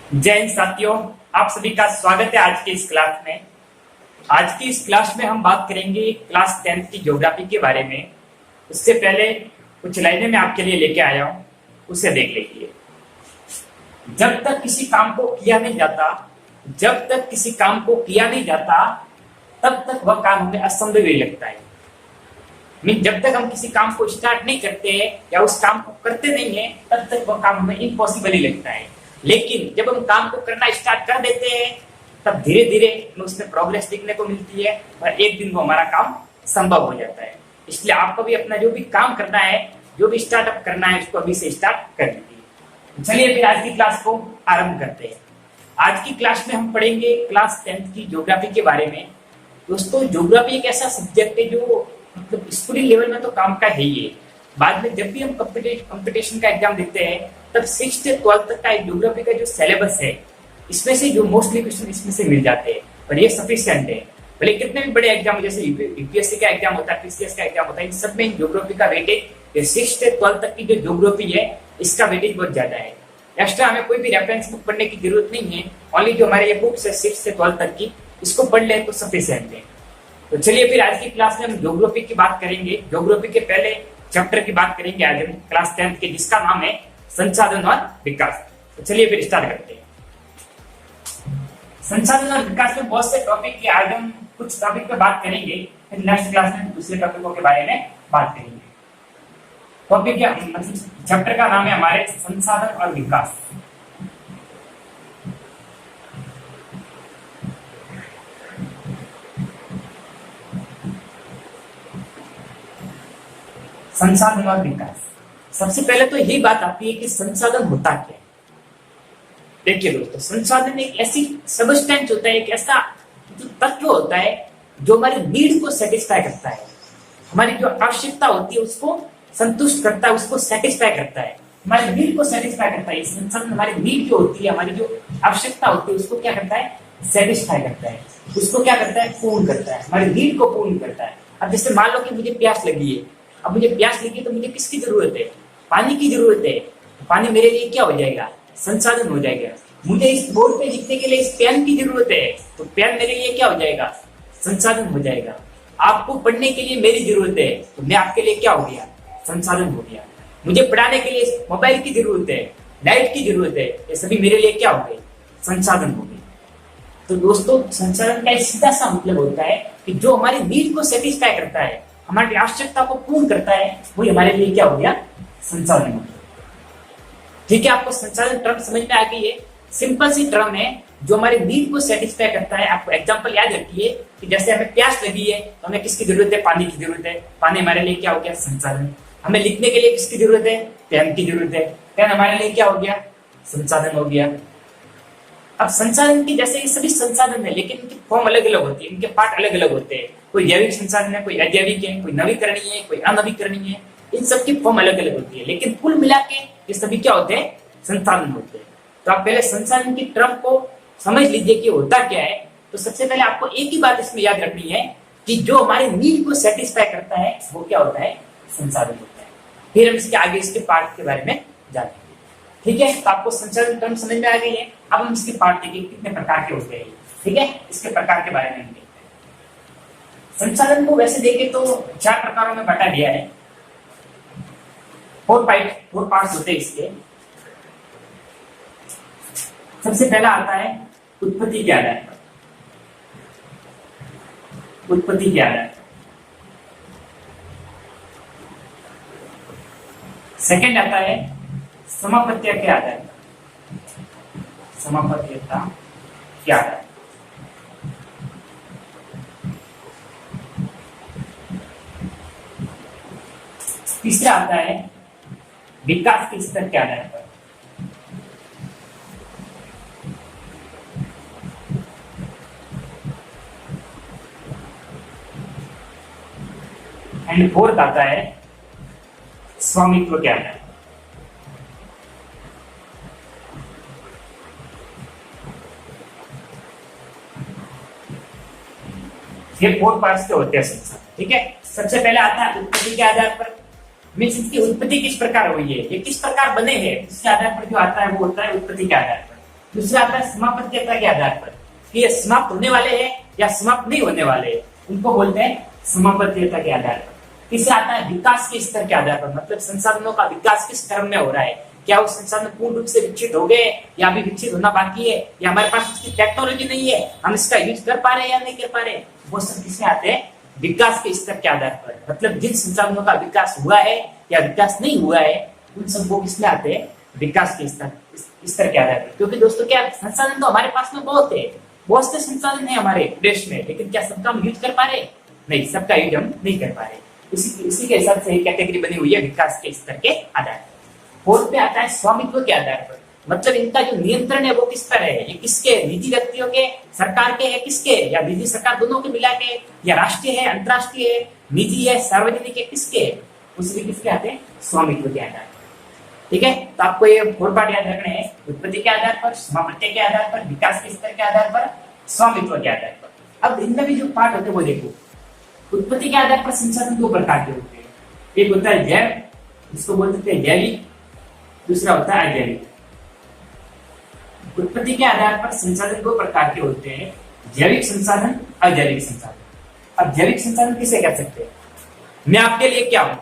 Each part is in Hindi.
जय हिंद साथियों, आप सभी का स्वागत है आज के इस क्लास में। आज की इस क्लास में हम बात करेंगे क्लास 10th की ज्योग्राफी के बारे में। उससे पहले कुछ लाइनें मैं आपके लिए लेके आया हूं, उसे देख लीजिए। जब तक किसी काम को किया नहीं जाता, जब तक किसी काम को किया नहीं जाता, तब तक वह काम हमें असंभव ही लगता है। मीन जब तक हम किसी काम को स्टार्ट नहीं करते हैं या उस काम को करते नहीं है, तब तक वह काम हमें इम्पॉसिबल ही लगता है। लेकिन जब हम काम को करना स्टार्ट कर देते हैं, तब धीरे धीरे हमें उसमें प्रोग्रेस दिखने को मिलती है और एक दिन वो हमारा काम संभव हो जाता है। इसलिए आपको भी अपना जो भी काम करना है, जो भी स्टार्टअप करना है, उसको अभी से स्टार्ट कर दीजिए। चलिए फिर आज की क्लास को आरंभ करते हैं। आज की क्लास में हम पढ़ेंगे क्लास 10th की ज्योग्राफी के बारे में। दोस्तों, ज्योग्राफी एक ऐसा सब्जेक्ट है जो मतलब स्कूलिंग लेवल में तो काम का है ही है। बाद में जब भी हम कंपटीशन का एग्जाम देते हैं, तब 6th से 12th तक का ज्योग्राफी का जो सिलेबस है, इसमें से जो मोस्टली क्वेश्चन इसमें से मिल जाते हैं और ये सफिशिएंट है। भले कितने भी बड़े एग्जाम जैसे यूपीएससी का एग्जाम होता है, पीसीएस का एग्जाम होता है, इन सब में ज्योग्राफी का वेटेज 6th से 12th तक की जो ज्योग्राफी है, इसका वेटेज बहुत ज्यादा है। एक्स्ट्रा हमें कोई भी रेफरेंस बुक पढ़ने की जरूरत नहीं है। ओनली जो हमारे ये बुक्स है 6th से 12th तक की, इसको पढ़ ले तो सफिशिएंट है। तो चलिए फिर आज की क्लास में हम ज्योग्राफी की बात करेंगे। ज्योग्राफी के पहले चैप्टर की बात करेंगे आज हम क्लास 10th के, जिसका नाम है संसाधन और विकास। तो चलिए फिर स्टार्ट करते हैं। संसाधन और विकास में बहुत से टॉपिक के आज हम कुछ टॉपिक पे बात करेंगे, फिर नेक्स्ट क्लास में दूसरे टॉपिकों के बारे में बात करेंगे। टॉपिक क्या मतलब चैप्टर का नाम है हमारे संसाधन और विकास। संसाधन और विकास। सबसे पहले तो यही बात आती है कि संसाधन होता क्या है। देखिए दोस्तों, संसाधन एक ऐसी सबस्टेंस होता है, एक ऐसा जो तत्व होता है जो हमारी नीड को सेटिस्फाई करता है। हमारी जो आवश्यकता होती है उसको संतुष्ट करता है, उसको सेटिस्फाई करता है, हमारी नीड को सेटिस्फाई करता है। संसाधन हमारी नीड जो होती है, हमारी जो आवश्यकता होती है, उसको क्या करता है, सेटिस्फाई करता है। उसको क्या करता है, पूर्ण करता है, हमारी नीड को पूर्ण करता है। अब जैसे मान लो कि मुझे प्यास लगी है। अब मुझे प्यास लगी तो मुझे किसकी जरूरत है, पानी की जरूरत है। पानी मेरे लिए क्या हो जाएगा, संसाधन हो जाएगा। मुझे इस बोर्ड पे लिखने के लिए इस पेन की जरूरत है, तो पेन मेरे लिए क्या हो जाएगा, संसाधन हो जाएगा। आपको पढ़ने के लिए मेरी जरूरत है, तो मैं आपके लिए क्या हो गया, संसाधन हो गया। मुझे पढ़ाने के लिए मोबाइल की जरूरत है, लाइट की जरूरत है, ये सभी मेरे लिए क्या हो गए, संसाधन हो गए। तो दोस्तों, संसाधन का सीधा सा मतलब होता है कि जो हमारी नीड को सेटिस्फाई करता है, हमारी आवश्यकता को पूर्ण करता है, वही हमारे लिए क्या हो गया, संसाधन हो गया। ठीक है, आपको संसाधन टर्म समझ में आ गई है। सिंपल सी टर्म है जो हमारी नीड को सेटिस्फाई करता है। आपको एग्जांपल याद रखिए कि जैसे हमें प्यास लगी है तो हमें किसकी जरूरत है, पानी की जरूरत है। पानी हमारे लिए क्या हो गया, संसाधन। हमें लिखने के लिए किसकी जरूरत है, पेन की जरूरत है। पेन हमारे लिए क्या हो गया, संसाधन हो गया। अब संसाधन की जैसे ये सभी संसाधन है, लेकिन इनकी फॉर्म अलग अलग होती है, इनके पार्ट अलग अलग होते हैं। कोई जैविक संसाधन है, कोई अजैविक है, कोई नवीकरणीय है, कोई अनवीकरणीय है। इन सबकी फॉर्म अलग अलग होती है, लेकिन कुल मिला के ये सभी क्या होते हैं, संसाधन होते हैं। तो आप पहले संसाधन की टर्म को समझ लीजिए कि होता क्या है। तो सबसे पहले आपको एक ही बात इसमें याद रखनी है कि जो हमारी नीड को सेटिस्फाई करता है, वो क्या होता है, संसाधन होता है। फिर हम इसके आगे इसके पार्ट के बारे में जानेंगे। ठीक है, तो आपको संसाधन टर्म समझ में आ गई है। अब हम इसके पार्ट देखेंगे कितने प्रकार के होते हैं। ठीक है, इसके प्रकार के बारे में हम देखते हैं। संसाधन को वैसे देखें तो 4 प्रकारों में बांटा गया है। 4 पार्ट्स होते हैं इसके। सबसे पहला आता है उत्पत्ति के आधार पर। उत्पत्ति के आधार पर। सेकंड आता है समापत्य के आधार पर। समापत्यता के आधार पर। तीसरा आता है विकास के स्तर के आधार पर। एंड फोर्थ आता है स्वामित्व के आधार पर। ये 4 पार्ट्स के होते हैं संसाधन। ठीक है, सबसे पहले आता है उत्पत्ति के आधार पर। मीन्स इसकी उत्पत्ति किस प्रकार हुई है, ये किस प्रकार बने हैं, इसके आधार पर जो आता है वो होता है उत्पत्ति के आधार पर। दूसरा आता है समाप्यता के आधार पर, कि ये समाप्त होने वाले हैं या समाप्त नहीं होने वाले हैं, उनको बोलते हैं समाप्यता के आधार पर। तीसरा आता है विकास के स्तर के आधार पर, मतलब संसाधनों का विकास किस क्रम में हो रहा है, क्या वो संसाधन पूर्ण रूप से विकसित हो गए या अभी विकसित होना बाकी है, या हमारे पास उसकी टेक्नोलॉजी नहीं है, हम इसका यूज कर पा रहे हैं या नहीं कर पा रहे, वो सब किसमें आते हैं, विकास के स्तर के आधार पर। मतलब जिन संसाधनों का विकास हुआ है या विकास नहीं हुआ है, उन सबको किसमें आते हैं, विकास के स्तर के आधार पर। क्योंकि दोस्तों क्या संसाधन तो हमारे पास में बहुत से संसाधन है हमारे देश में, लेकिन क्या सबका हम यूज कर पा रहे, नहीं, सबका यूज हम नहीं कर पा रहे। इसी के हिसाब से कैटेगरी बनी हुई है विकास के स्तर के आधार पर। फोर्थ पे आता है स्वामित्व के आधार पर, मतलब इनका जो नियंत्रण है वो किस तरह है, ये किसके, निजी व्यक्तियों के, सरकार के है, किसके, या निजी सरकार दोनों के मिला के, या राष्ट्रीय है, अंतरराष्ट्रीय है, निजी है, सार्वजनिक है, किसके, उसमें किसके आते हैं, स्वामित्व के आधार पर। ठीक है, तो आपको ये 4 पार्ट याद रखने हैं, उत्पत्ति के आधार पर, समाप्ति के आधार पर, विकास के स्तर के आधार पर, स्वामित्व के आधार पर। अब इनमें भी जो पार्ट होते हैं वो देखो। उत्पत्ति के आधार पर संसाधन 2 प्रकार के होते हैं, एक होता है जैव, जिसको बोलते हैं जैविक, दूसरा होता है अजैविक। उत्पत्ति के आधार पर संसाधन 2 प्रकार के होते हैं, जैविक संसाधन, अजैविक संसाधन। अब जैविक संसाधन किसे कह सकते हैं, मैं आपके लिए क्या हूं,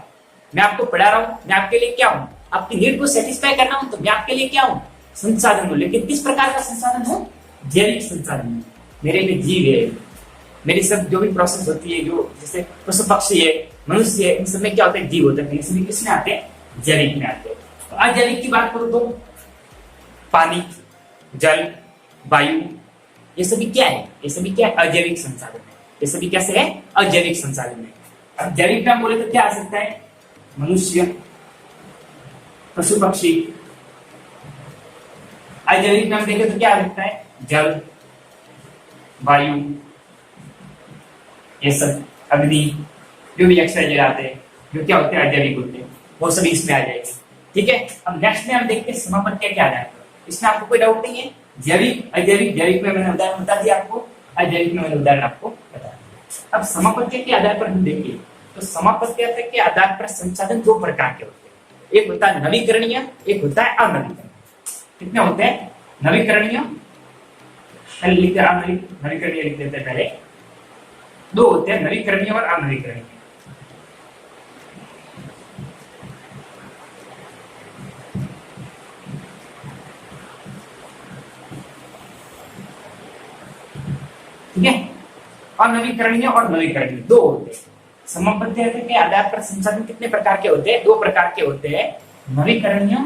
मैं आपको पढ़ा रहा हूं, मैं आपके लिए क्या हूं, आपकी नीड को सेटिस्फाई करना हूं, तो मैं आपके लिए क्या हूं, संसाधन हूं। लेकिन किस प्रकार का संसाधन हूं, जैविक संसाधन। मेरे में जीव है, मेरी सब जो भी प्रोसेस होती है, जो जैसे पशु पक्षी है, मनुष्य है, इन सब में क्या होता है, जीव होता है, इसमें किसमें आते हैं, जैविक में आते हैं। तो अजैविक की बात करूं तो पानी, जल, वायु, ये सभी क्या है, ये सभी क्या है, अजैविक संसाधन है। ये सभी कैसे है, अजैविक संसाधन है। अब जैविक में बोले तो क्या आ सकता है, मनुष्य, पशु पक्षी। अजैविक में देखें तो क्या आ सकता है, जल, वायु, ये सब, अग्नि, जो भी एक्सट्रा आते हैं, जो क्या होते हैं, अजैविक होते हैं, वो सभी इसमें आ जाएंगे। ठीक है, अब नेक्स्ट में हम देखते हैं समाप्ति के आधार पर। इसमें आपको कोई डाउट नहीं है, जैविक, अजैविक, जैविक में मैंने उदाहरण बता दिया आपको, अजैविक में मैंने उदाहरण आपको बता दिया। अब समाप्ति के आधार पर हम देखें तो समाप्ति के आधार पर संसाधन 2 प्रकार के होते हैं, एक होता है नवीकरणीय, एक होता है अनवीकरणीय। कितने होते हैं, नवीकरणीय, नवीकरणीय लिख देते हैं पहले, 2 होते हैं, नवीकरणीय और अनवीकरणीय। ठीक है, अनवीकरणीय और नवीकरणीय 2 होते हैं। समाप्ति के आधार पर संसाधन कितने प्रकार के होते हैं, 2 प्रकार के होते हैं, नवीकरणीय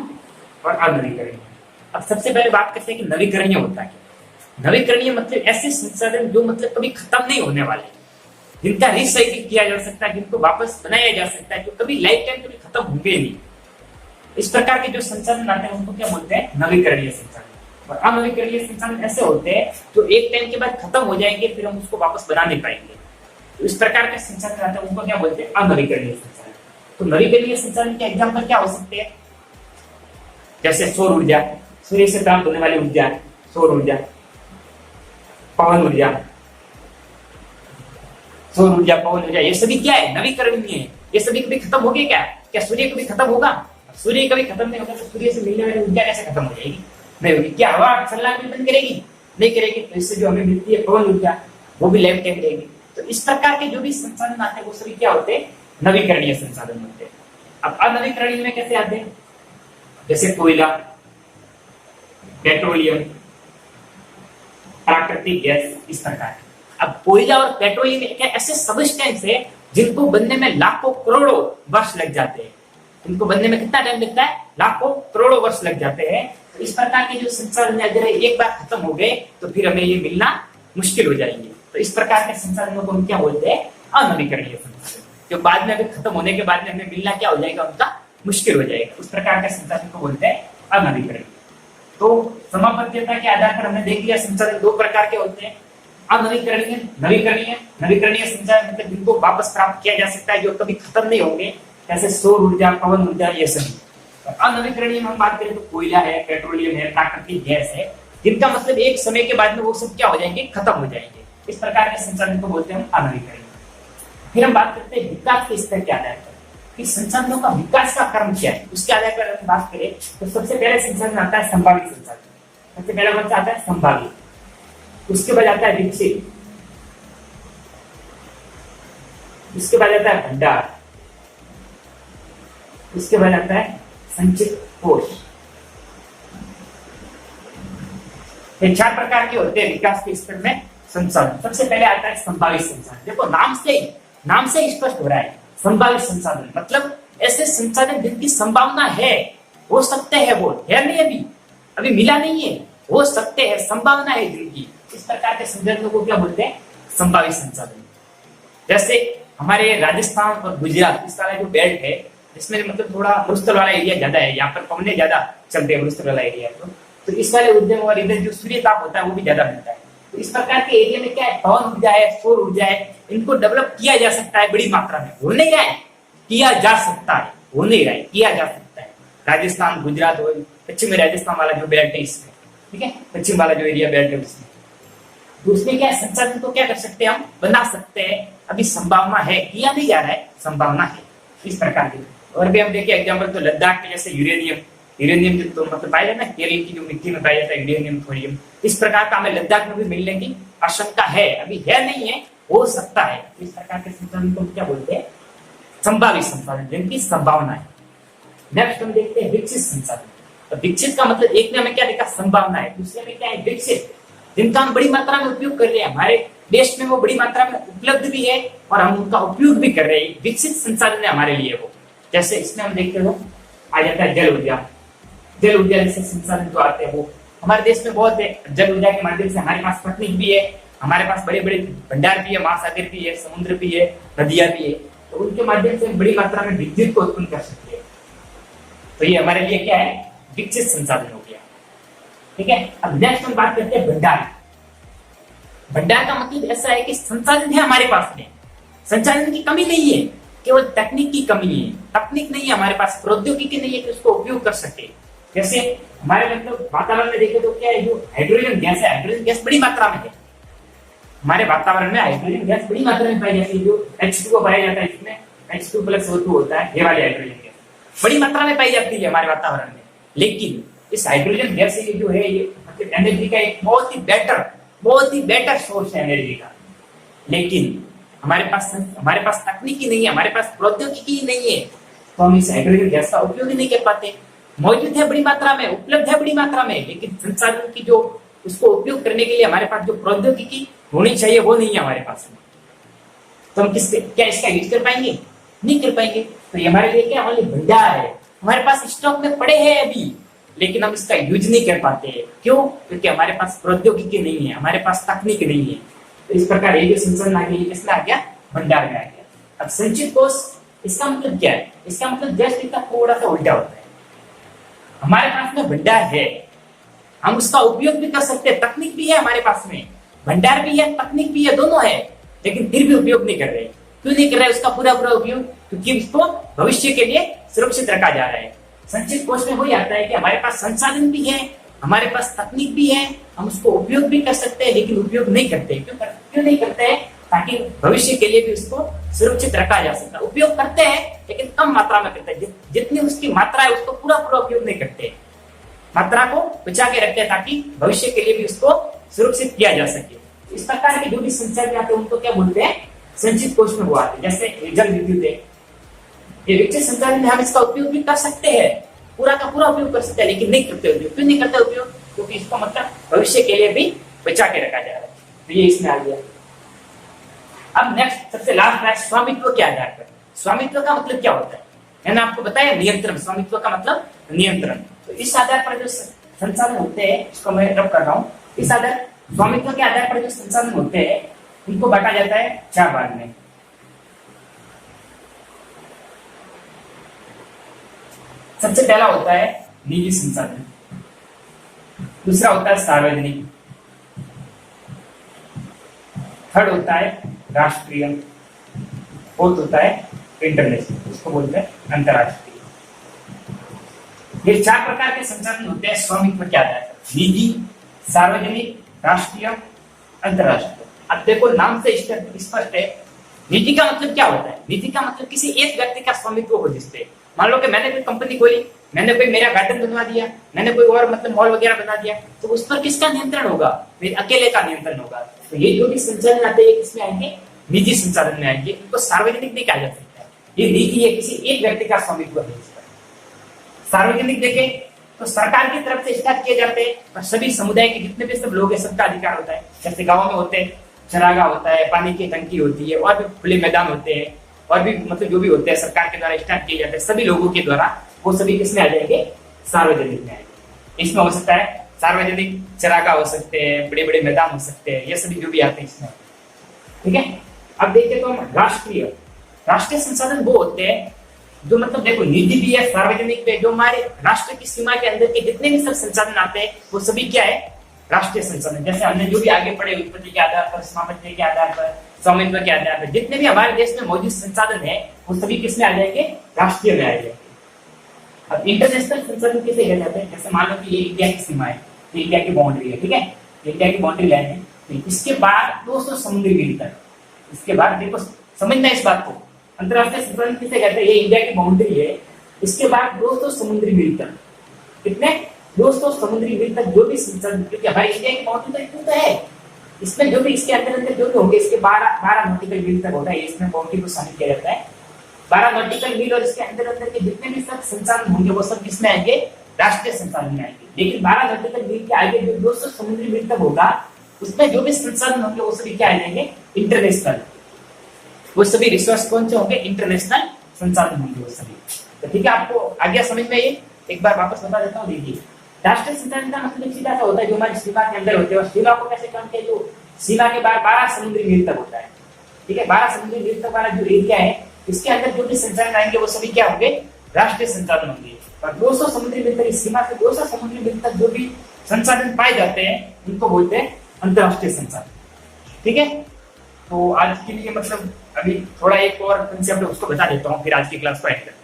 और अनवीकरणीय। अब सबसे पहले बात करते हैं कि नवीकरणीय होता है। नवीकरणीय मतलब ऐसे संसाधन जो मतलब कभी खत्म नहीं होने वाले, जिनका रिसाइकिल किया जा सकता है, जिनको वापस बनाया जा सकता है, जो कभी लाइफ टाइम कभी खत्म होंगे नहीं। इस प्रकार के जो संसाधन आते हैं उनको क्या बोलते हैं, नवीकरणीय संसाधन। और अनवीकरणीय संसाधन ऐसे होते हैं जो एक टाइम के बाद खत्म हो जाएंगे, फिर हम उसको वापस बना नहीं पाएंगे। तो इस प्रकार के संसाधन आते हैं उनको क्या बोलते हैं, अनवीकरणीय संसाधन। तो नवीकरणीय संसाधन के एग्जाम्पल क्या हो सकते हैं, जैसे सौर ऊर्जा, सूर्य से प्राप्त होने वाली ऊर्जा, सौर ऊर्जा, पवन ऊर्जा, सौर ऊर्जा, पवन ऊर्जा, ये सभी क्या है, नवीकरणीय है। ये सभी कभी खत्म हो गए क्या सूर्य कभी खत्म होगा, सूर्य कभी खत्म नहीं होगा, तो सूर्य से मिलने वाली ऊर्जा कैसे खत्म हो जाएगी, नहीं होगी। क्या हवा चलना भी बंद करेगी, नहीं करेगी। तो इससे जो हमें मिलती है पवन ऊर्जा, वो भी लाइफ टाइम रहेगी। तो इस प्रकार के जो भी संसाधन आते हैं वो सभी क्या होते हैं, नवीकरणीय संसाधन होते हैं। अब अनवीकरणीय में कैसे आते हैं, जैसे कोयला, पेट्रोलियम, प्राकृतिक गैस, इस प्रकार। अब कोयला और पेट्रोलियम एक ऐसे सबस्टेंस है जिनको बनने में लाखों करोड़ों वर्ष लग जाते हैं। इनको बनने में कितना टाइम लगता है, लाखों करोड़ों वर्ष लग जाते हैं। तो इस प्रकार के जो संसाधन अगर एक बार खत्म हो गए तो फिर हमें ये मिलना मुश्किल हो जाएंगे। तो इस प्रकार के संसाधनों को हम क्या बोलते हैं, अनवीकरणीय संसाधन, जो बाद में अभी खत्म होने के बाद में हमें मिलना क्या हो जाएगा, उनका मुश्किल हो जाएगा। उस प्रकार के संसाधन को बोलते हैं अनवीकरणीय। तो समाप्यता के आधार पर हमने देख लिया संसाधन 2 प्रकार के होते हैं, अनवीकरणीय, नवीकरणीय। नवीकरणीय संसाधन मतलब जिनको वापस प्राप्त किया जा सकता है, जो कभी खत्म नहीं होंगे, जैसे सौर ऊर्जा, पवन ऊर्जा, ये सभी। अनवीकरणीय में हम बात करें तो कोयला है, पेट्रोलियम है, प्राकृतिक गैस है, जिनका मतलब एक समय के बाद में वो सब क्या हो जाएंगे, खत्म हो जाएंगे। इस प्रकार के संसाधन को बोलते हैं हम अनवीकरणीय। फिर हम बात करते हैं विकास के स्तर के आधार पर, कि संसाधनों का विकास का क्रम क्या है, उसके आधार पर हम बात करें तो सबसे पहले संसाधन आता है संभावित संसाधन। सबसे पहला कौन सा आता है? संभावित। उसके बाद आता है विकसित, उसके बाद आता है भंडार, उसके बाद आता है संचित कोष। ये 4 प्रकार के होते हैं विकास के स्तर में संसाधन। सबसे पहले आता है संभावित संसाधन। देखो नाम से ही स्पष्ट हो रहा है, संभावित संसाधन मतलब ऐसे संसाधन जिनकी संभावना है, हो सकते हैं, वो है नहीं, अभी मिला नहीं है, हो सकते हैं, संभावना है जिनकी, इस प्रकार के संसाधनों को क्या बोलते हैं? संभावित संसाधन। जैसे हमारे राजस्थान और गुजरात इस वाला जो बेल्ट है, इसमें मतलब थोड़ा मरुस्थल वाला एरिया ज्यादा है, यहाँ पर पवने ज्यादा चलते हैं मरुस्थल वाला एरिया, तो इस वाले उद्यम और इधर जो सूर्य ताप होता है वो भी ज्यादा मिलता है। तो इस प्रकार के एरिया में क्या है? पवन ऊर्जा है, सौर ऊर्जा है, इनको डेवलप किया जा सकता है बड़ी मात्रा में। हो नहीं रहा है, किया जा सकता है, हो नहीं रहा है, किया जा सकता है। राजस्थान, गुजरात और पश्चिमी राजस्थान वाला जो बेल्ट है इसमें, ठीक है, पश्चिम वाला जो एरिया बेल्ट है उसमें, तो उसमें क्या है? संसाधन को क्या कर सकते हैं? हम बना सकते हैं। अभी संभावना है, किया नहीं जा रहा है, संभावना है, इस प्रकार की। और भी हम देखें एग्जाम्पल, तो लद्दाख के जैसे यूरेनियम तो मतलब पाया जाता है, केरल की जो मिट्टी में पाया जाता है यूरेनियम, थोरियम, इस प्रकार का हमें लद्दाख में भी मिलने की आशंका है, अभी है नहीं है, हो सकता है। इस प्रकार के संसाधन को क्या बोलते हैं? संभावित संसाधन, जिनकी संभावना है। नेक्स्ट हम देखते हैं विकसित संसाधन। तो विकसित का मतलब एक में हमें क्या देखा? संभावना है, दूसरे में क्या है? विकसित, जिनका हम बड़ी मात्रा में उपयोग कर रहे हैं, हमारे देश में वो बड़ी मात्रा में उपलब्ध भी है और हम उनका उपयोग भी कर रहे हैं। विकसित संसाधन है हमारे लिए वो। जैसे इसमें हम देखते हो आ जाता है जल ऊर्जा जैसे संसाधन जो आते हैं वो हमारे देश में बहुत है। जल ऊर्जा के माध्यम से हमारे पास तकनीक भी है, हमारे पास बड़े बड़े भंडार भी है, महासागर भी है, समुद्र भी है, नदियां भी है, तो उनके माध्यम से हम बड़ी मात्रा में विद्युत को उत्पन्न कर सकते हैं। तो ये हमारे लिए क्या है? विकसित संसाधन हो गया, ठीक है। अब नेक्स्ट हम बात करते हैं भंडार। भंडार का मतलब ऐसा है कि संसाधन है हमारे पास में, संसाधन की कमी नहीं है, केवल तकनीक की कमी है। तकनीक नहीं है हमारे पास, प्रौद्योगिकी नहीं है कि उसको उपयोग कर सके। जैसे हमारे मतलब वातावरण में देखें तो क्या है? जो हाइड्रोजन गैस है, हाइड्रोजन गैस बड़ी मात्रा में है हमारे वातावरण में। हाइड्रोजन गैस बड़ी मात्रा में पाई जाती है, जो H2O पाया जाता है, इसमें H2+O2 होता है, ये वाली हाइड्रोजन गैस बड़ी मात्रा में पाई जाती है हमारे वातावरण में। लेकिन इस हाइड्रोजन गैस से जो है ये मतलब एनर्जी का एक बहुत ही बेटर सोर्स है एनर्जी का। लेकिन हमारे पास तकनीकी नहीं है, हमारे पास प्रौद्योगिकी नहीं है, तो हम इस हाइड्रोजन गैस का उपयोग नहीं कर पाते। मौजूद है बड़ी मात्रा में, उपलब्ध है बड़ी मात्रा में, लेकिन संसाधन की जो उसको उपयोग करने के लिए हमारे पास जो प्रौद्योगिकी होनी चाहिए वो नहीं है हमारे पास में। तो हम क्या इसका यूज कर पाएंगे? नहीं कर पाएंगे। तो ये हमारे लिए क्या? ओनली भंडार है, हमारे पास स्टॉक में पड़े हैं अभी, लेकिन हम इसका यूज नहीं कर पाते हैं। क्यों? क्योंकि हमारे पास प्रौद्योगिकी नहीं है, हमारे पास तकनीक नहीं है। तो इस प्रकार ये जो संसाधन आ गया, किसमें आ गया? भंडार में आ गया। अब संचित कोष, इसका मतलब क्या है? इसका मतलब जस्ट इसका थोड़ा सा उल्टा होता है। हमारे पास में भंडार है, हम उसका उपयोग भी कर सकते हैं, तकनीक भी है हमारे पास में, भंडार भी है, तकनीक भी है, दोनों है, लेकिन फिर भी उपयोग नहीं कर रहे। क्यों नहीं कर रहे उसका पूरा उपयोग? क्योंकि इसको भविष्य के लिए सुरक्षित रखा जा रहा है। संचित कोष में वही आता है कि हमारे पास संसाधन भी है, हमारे पास तकनीक भी है, हम उसको उपयोग भी कर सकते हैं, लेकिन उपयोग नहीं करते। क्यों नहीं करते हैं? ताकि भविष्य के लिए भी उसको सुरक्षित रखा जा सकता है। उपयोग करते हैं लेकिन कम मात्रा में करते हैं, जितनी उसकी मात्रा है उसको पूरा उपयोग नहीं करते, मात्रा को बचा के रखते हैं ताकि भविष्य के लिए भी उसको सुरक्षित किया जा सके। इस प्रकार के जो भी संचय आते हैं उनको क्या बोलते हैं? संचित कोष में वो आते हैं। जैसे जल विद्युत है, ये विकसित संसाधन में हम इसका उपयोग भी कर सकते हैं, पूरा का पूरा उपयोग कर सकते हैं, लेकिन नहीं करते उपयोग। क्यों नहीं करते उपयोग? क्योंकि इसका मतलब भविष्य के लिए भी बचा के रखा जा रहा है। तो ये इसमें आ गया। अब नेक्स्ट सबसे लास्ट है स्वामित्व के आधार पर। स्वामित्व का मतलब क्या होता है? मैंने आपको बताया नियंत्रण। स्वामित्व का मतलब नियंत्रण। तो इस आधार पर जो संसाधन होते हैं, इसको मैं रब कर रहा हूँ, इस आधार स्वामित्व के आधार पर जो संसाधन होते हैं उनको बांटा जाता है 4 भाग में। सबसे पहला होता है निजी संसाधन, दूसरा होता है सार्वजनिक, थर्ड होता है राष्ट्रीय, फोर्थ होता है इंटरनेशनल, उसको बोलते हैं अंतरराष्ट्रीय। ये 4 प्रकार के संसाधन होते हैं स्वामित्व के आधार पर, निजी, सार्वजनिक, राष्ट्रीय, अंतरराष्ट्रीय। अब देखो नाम से स्पष्ट है। निजी का मतलब क्या होता है? निजी का मतलब किसी एक व्यक्ति का स्वामित्व हो, जिसपे मान लो कि मैंने कोई कंपनी खोली, मैंने कोई मेरा गार्डन बनवा दिया, मैंने कोई और मतलब मॉल वगैरह बना दिया, तो उस पर किसका नियंत्रण होगा? मेरे अकेले का नियंत्रण होगा। तो ये जो भी संसाधन आते हैं किसमें आएंगे? निजी संसाधन में आएंगे। इनको सार्वजनिक नहीं कहा जा सकता। ये निजी है, किसी एक व्यक्ति का स्वामित्व है। सार्वजनिक देखें तो सरकार की तरफ से स्टार्ट किए जाते हैं, और सभी समुदाय के जितने भी सब लोग हैं सबका अधिकार होता है। जैसे गाँव में होते हैं, चरागाह होता है, पानी की टंकी होती है, और भी खुले मैदान होते हैं, और भी मतलब जो भी होते हैं सरकार के द्वारा स्टार्ट किए जाते हैं सभी लोगों के द्वारा, वो सभी किसमें आ जाएंगे? सार्वजनिक में आएंगे। इसमें हो सकता है सार्वजनिक चरागाह हो सकते हैं, बड़े बड़े मैदान हो सकते हैं, ये सभी जो भी आते हैं इसमें। ठीक है, अब देखिए तो हम राष्ट्रीय संसाधन वो होते हैं जो मतलब देखो निजी भी है, सार्वजनिक पे, जो हमारे राष्ट्र की सीमा के अंदर के जितने भी सब संसाधन आते हैं वो सभी क्या है? राष्ट्रीय संसाधन। जैसे हमने जो भी आगे पढ़े, उत्पत्ति के आधार पर, समापत्ति के आधार पर, स्वामित्व के आधार पर, जितने भी हमारे देश में मौजूद संसाधन है वो सभी किसमें आ जाएंगे? राष्ट्रीय में आ जाएंगे। अब इंटरनेशनल संसाधन किसे कहे जाते हैं? जैसे मान लो कि ये इंडिया की सीमा है, ये इंडिया की बाउंड्री है, ठीक है, इंडिया की बाउंड्री लाइन है, तो इसके बाद 200 समुद्री मील तक, इसके बाद देखो समझना इस बात को, अंतरराष्ट्रीय संसाधन किसे कहते हैं? ये इंडिया की बाउंड्री है, इसके बाद 200 समुद्री मील तक, कितने? 200 समुद्री मील तक जो भी संसाधन, क्योंकि हमारी इंडिया की बाउंड्री तो इतना है, इसमें जो भी इसके अंदर जो भी होंगे इसके 12 नॉटिकल मील तक होता है, इसमें बाउंड्री को शामिल किया जाता है। 12 नॉटिकल मील और इसके अंदर के जितने भी सब संसाधन होंगे वो सब किसमें आएंगे? राष्ट्रीय संसाधन में आएंगे। लेकिन 12 नॉटिकल मील के आगे जो 200 समुद्री मील तक होगा उसमें जो भी संसाधन होंगे वो सभी क्या आ जाएंगे? इंटरनेशनल। वो सभी रिसोर्स कौन से होंगे? इंटरनेशनल संसाधन होंगे वो सभी। तो ठीक है, आपको आ गया समझ में? ये एक बार वापस बता देता हूँ। देखिए, राष्ट्रीय संसाधन का मतलब सीधा सा होता है जो हमारी सीमा के अंदर होते हैं, और सीमा को कैसे काम किया? जो सीमा के बाहर 12 समुद्री मील तक होता है, ठीक है, 12 समुद्री मील तक वाला जो एरिया है इसके अंदर जो भी संसाधन आएंगे वो सभी क्या होंगे? राष्ट्रीय संसाधन होंगे। और 200 समुद्री मील तक, इस सीमा से 200 समुद्री मील तक जो भी संसाधन पाए जाते हैं उनको बोलते हैं अंतरराष्ट्रीय संसाधन। ठीक है, तो आज के लिए मतलब अभी थोड़ा एक और कंसेप्ट उसको बता देता हूँ, फिर आज की क्लास को एंड करते हैं।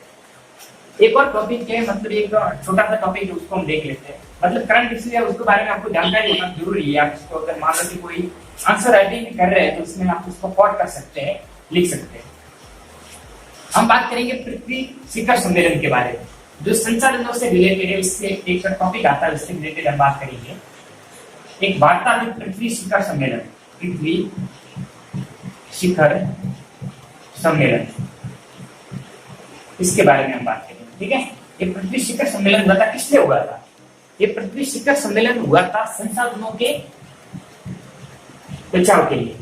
एक और टॉपिक है, मतलब एक छोटा सा टॉपिक है उसको हम देख लेते हैं। मतलब करंट इश्यू है, उसके बारे में आपको जानकारी होना जरूरी है। आप इसको अगर मान लो कि कोई आंसर राइटिंग कर रहे हैं तो इसमें आप उसको पॉट कर सकते हैं, लिख सकते हैं। हम बात करेंगे पृथ्वी शिखर सम्मेलन के बारे में, जो संसाधनों से रिलेटेड है। इससे एक टॉपिक आता है, उससे रिलेटेड हम बात करेंगे। एक वार्ता में पृथ्वी शिखर सम्मेलन, पृथ्वी शिखर सम्मेलन, इसके बारे में हम बात करेंगे। ठीक है, ये पृथ्वी शिखर सम्मेलन हुआ था, किसने हुआ था? ये पृथ्वी शिखर सम्मेलन हुआ था संसाधनों के बचाव के लिए,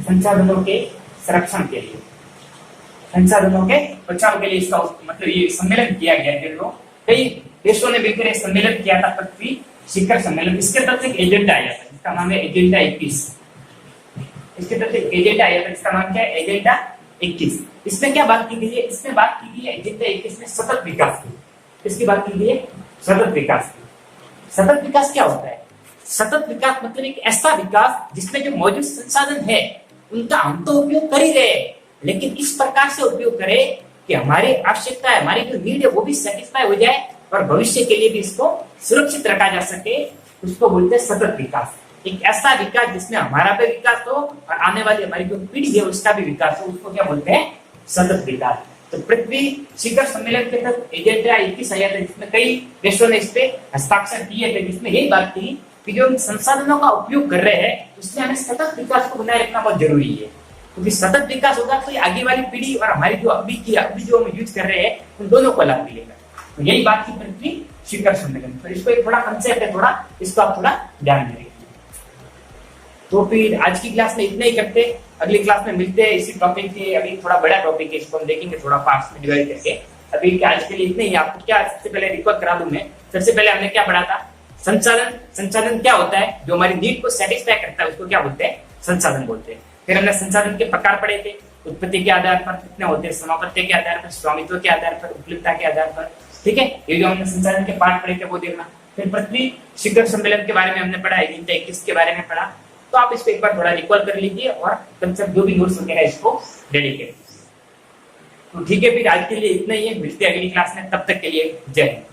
संसाधनों के संरक्षण के लिए, संसाधनों के बचाव के लिए इसका मतलब ये सम्मेलन किया गया। कई देशों ने मिलकर एक सम्मेलन किया था, पृथ्वी शिखर सम्मेलन। इसके तरफ से एक एजेंडा आया था, इसका नाम है एजेंडा 21। इसके तरफ से एजेंडा आया था, इसका नाम क्या है? एजेंडा 21। इसमें क्या बात की गई है? इसमें बात की गई है एजेंडा 21 में सतत विकास की। इसकी बात की गई है सतत विकास की। सतत विकास क्या होता है? सतत विकास मतलब एक ऐसा विकास जिसमें जो मौजूद संसाधन है उनका हम तो उपयोग कर ही रहे हैं, लेकिन इस प्रकार से उपयोग करें कि हमारी आवश्यकता है, हमारी जो नीड है वो भी सेटिस्फाई हो जाए और भविष्य के लिए भी इसको सुरक्षित रखा जा सके। उसको बोलते हैं सतत विकास। एक ऐसा विकास जिसमें हमारा भी विकास हो और आने वाली हमारी जो पीढ़ी है उसका भी विकास हो, उसको क्या बोलते हैं? सतत विकास। तो पृथ्वी शिखर सम्मेलन के तहत एजेंडा 21 आया था, जिसमें कई देशों ने इस पे हस्ताक्षर किए थे, जिसमें यही बात थी कि जो हम संसाधनों का उपयोग कर रहे हैं उसमें हमें सतत विकास को बनाए रखना बहुत जरूरी है, क्योंकि सतत विकास होगा तो आगे वाली पीढ़ी और हमारी जो अभी जो हम यूज कर रहे हैं उन दोनों को लाभ मिलेगा। तो यही बात थी पृथ्वी शिखर सम्मेलन। तो इसको एक थोड़ा कंसेप्ट है, थोड़ा इसको आप थोड़ा ध्यान देंगे। तो फिर आज की क्लास में इतना ही करते, अगली क्लास में मिलते हैं इसी टॉपिक के। अभी थोड़ा बड़ा टॉपिक है, इसको हम देखेंगे थोड़ा पार्ट्स में डिवाइड करके। अभी आज के लिए इतना ही। आपको क्या सबसे पहले रिकॉर्ड करा दूं मैं। सबसे पहले हमने क्या पढ़ा था? संसाधन क्या होता है? जो हमारी नीड को सेटिस्फाई करता है उसको क्या बोलते हैं? संसाधन बोलते हैं। फिर हमने संसाधन के प्रकार पढ़े थे, उत्पत्ति के आधार पर कितने होते हैं, समापत्ति के आधार पर, स्वामित्व के आधार पर, उपलब्धता के आधार पर। ठीक है, ये जो हमने संसाधन के पार्ट पढ़े थे वो देखना। फिर पृथ्वी शिखर सम्मेलन के बारे में हमने पढ़ा, एजेंडा 21 के बारे में पढ़ा। तो आप इसको एक बार थोड़ा रिकॉल कर लीजिए और कंसेप्ट जो भी नोट्स वगैरह इसको डेडिकेट। तो ठीक है, फिर आज के लिए इतना ही है। मिलते हैं अगली क्लास में, तब तक के लिए जय हिंद।